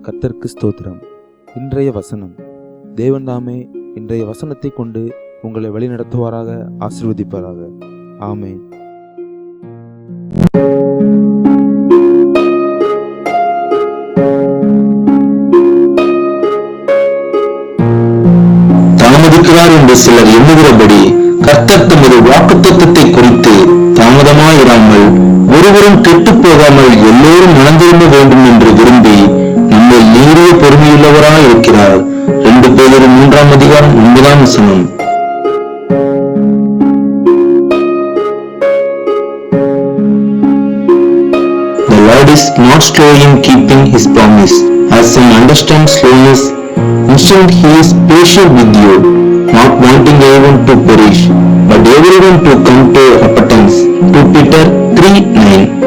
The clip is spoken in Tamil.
கர்த்தருக்கு ஸ்தோத்திரம். இன்றைய வசனம். தேவன் தாமே இன்றைய வசனத்தை கொண்டு உங்களை வழிநடத்துவாராக, ஆசீர்வதிப்பாராக. ஆமென். தாமதிக்கிறார் என்று சிலர் எண்ணுகிறபடி கர்த்தர் தமது வாக்குத்தத்தத்தை குறித்து தாமதமாயிராமல் ஒருவரும் கெட்டு போகாமல் எல்லோரும் மனந்திரும்ப வேண்டும் என்று விரும்பி நம்மை நேரிய பொறுமையுள்ளவராய் இருக்கிறார். 2 பேதுரு 3-ம் அதிகாரம் 9-ம் வசனம். The Lord is not slow in keeping his promise, as some understand slowness. Instead, he is patient with you, not wanting anyone to perish, but everyone to come to repentance. 2 Peter 3:9.